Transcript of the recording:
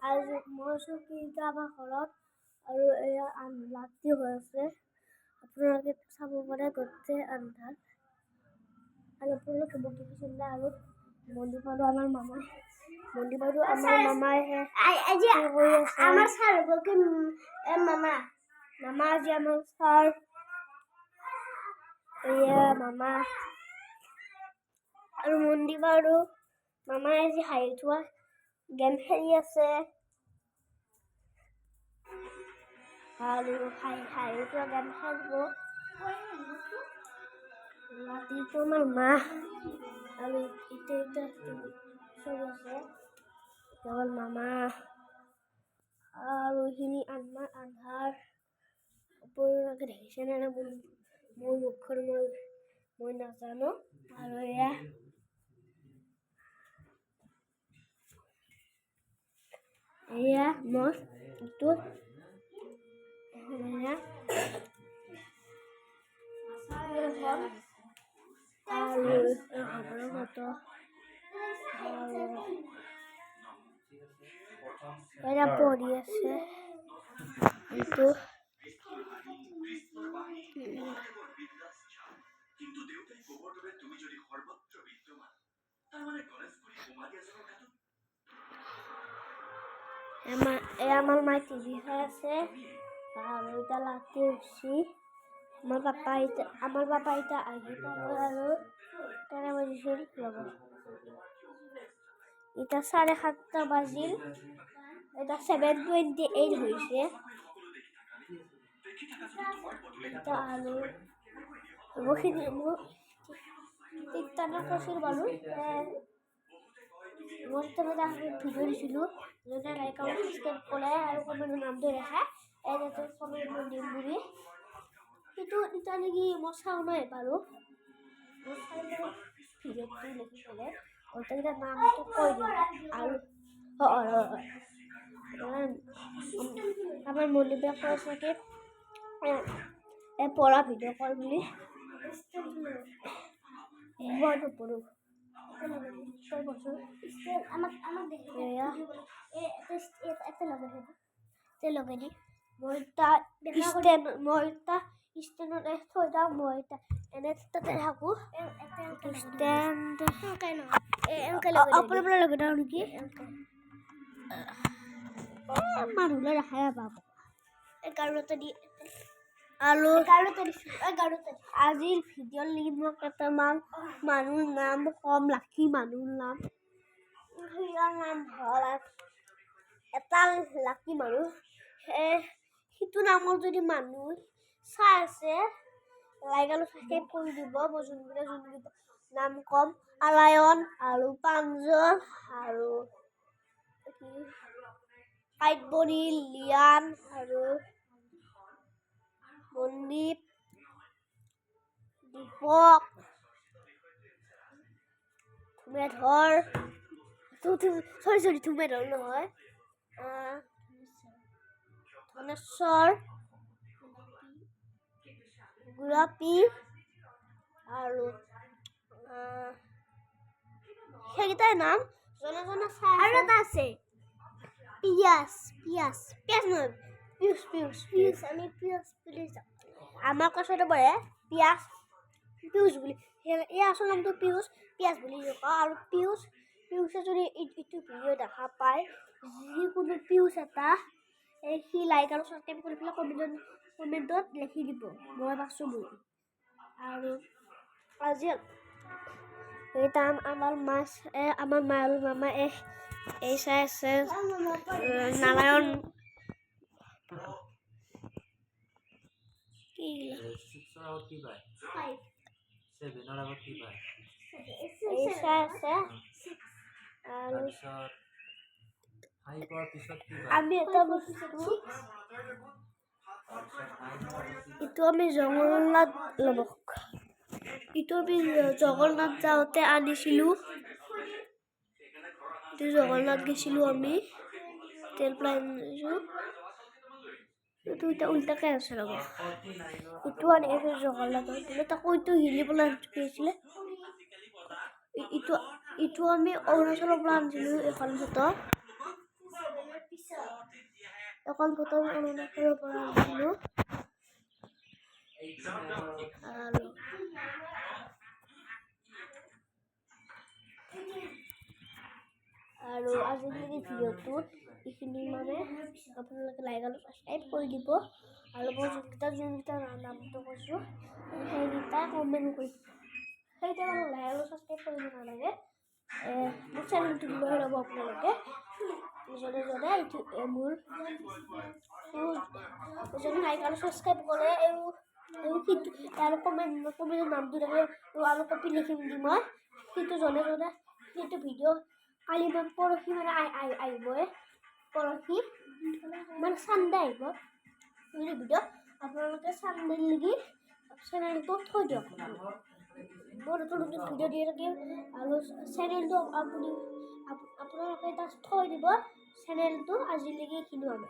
আজি মই চকীটা আমাৰ ঘৰত আৰু এয়া ৰাতি হৈ আছে। আপোনালোকে চাব পাৰে গোটেই আন্ধাৰ আৰু আপোনালোকে বকি দিছিলে আৰু মন্দিৰ পাৰো আমাৰ মামাই আজি আমাৰ ছাৰ হ'ব কি মামা আজি আমাৰ ছাৰ এয়া মামা আৰু মন্দিৰ পাৰো মামাই আজি হাঁহি থোৱা গেম খেলি আছে আৰু হাঁহি থোৱা গেম খেলিব ৰাতিটো আমাৰ মা আৰু এতিয়া চলি আছে কেৱল মামা আৰু এইখিনি আমাৰ আন্ধাৰ আপোনালোকে দেখিছেনে মোৰ মুখখন মই নাজানো আৰু এয়া মই এইটো আৰু ফটো এয়া পঢ়ি আছে এইটো আমাৰ মায়ে টিভি চাই আছে আৰু এটা লাতি উঠছি আমাৰ পাপা এটা আহি পাব আৰু তেনে বাজিছিল ৰ'ব এটা 7:30 বাজিল এটা 7:28 হৈছে এটা আৰু বহুখিনি ঠিকঠাক কৈছিল বাৰু মই এটা ভিডিঅ' দিছিলোঁ যোনে লাইক আৰু সাবস্ক্ৰাইব কৰে আৰু কমেণ্টৰ নামটো দেখায় তাতে কমেণ্ট দিম বুলি সেইটো এতিয়া নেকি মই চাওঁ নাই বাৰু মই চাই ভিডিঅ'টো লিখি পেলাই গোটেইকেইটা নামটো কৈ দিম আৰু আমাৰ মনিবে কৈছে কি পঢ়া ভিডিঅ' কল বুলি মই নপঢ়ো মানুহে দেখাই পাব আজিৰ ভিডিঅ' লিখি মই কেইটামান মানুহৰ নাম কম লাকি মানুহৰ নাম হ'ল এটা লাকি মানুহ সেইটো নামৰ যদি মানুহ চাই আছে লাইক আৰু সাবস্ক্ৰাইব কৰি দিব মই যোনকেইটা নাম কম আলায়ন আৰু পাঞ্জল আৰু কাইটবনি লিয়ান আৰু মনদীপ দীপক ধুমেধৰ ধুমেধৰ নহয় ধনেশ্বৰ গোলাপী আৰু সেইকেইটাৰ নাম জনে চাই আৰু এটা আছে পিয়াজ নহয় পিয়ুষ আমি পিয়ুষ বুলি আমাৰ কাষতে বহে পিয়ুষ বুলি এই আচল নামটো পিয়াজ বুলি কওঁ আৰু পিয়ুষে যদি ইটো ভিডিঅ' দেখা পায় যিকোনো পিয়ুষ এটা সি লাইক আৰু ছাবস্ক্ৰাইব কৰি পেলাই কমেণ্টত লিখি দিব মই পাইছোঁ বুলি আৰু আজি এটা আমাৰ মা আৰু মামা এই চাই আছে নাৰায়ণ আমি এটা বস্তু এইটো আমি জগন্নাথ যাওঁতে আনিছিলোঁ জগন্নাথ গৈছিলোঁ আমি তেল পেলাই আনিছোঁ এইটো এতিয়া উল্টাকৈ আছে ৰ'ব এইটো আনিছোঁ জগন্নাথৰ তাকো এইটো হিলি পেলাই গৈছিলে ইটো আমি অৰুণাচলৰ পৰা আনিছিলোঁ এখন ফটো এখন ফটো কৰিব পৰা দিলোঁ আৰু আজিৰ ভিডিঅ'টো এইখিনি মানে আপোনালোকে লাইক আৰু ছাবস্ক্ৰাইব কৰি দিব আৰু মই যোনকেইটা নামটো কৈছোঁ সেইকেইটা কমেণ্ট কৰি সেইকেইটা লাইক আৰু ছাবস্ক্ৰাইব কৰিব নালাগে মোৰ চেনেলটো লৈ ল'ব আপোনালোকে জনে মোৰ যদি লাইক আৰু ছাবস্ক্ৰাইব কৰে আৰু কমেণ্টৰ নামটো থাকে আৰু কপি লিখিম দি মই সেইটো জনে সেইটো ভিডিঅ' কালি মানে পৰহি মানে আহিবই পৰহি মানে চানডে আহিব সেইটো ভিডিঅ' আপোনালোকে চানডে লাগি চেনেলটো থৈ দিয়ক মই নতুন ভিডিঅ' দি থাকিম আৰু চেনেলটো আপোনালোকে তাত থৈ দিব চেনেলটো আজিলৈকে এইখিনিও আমি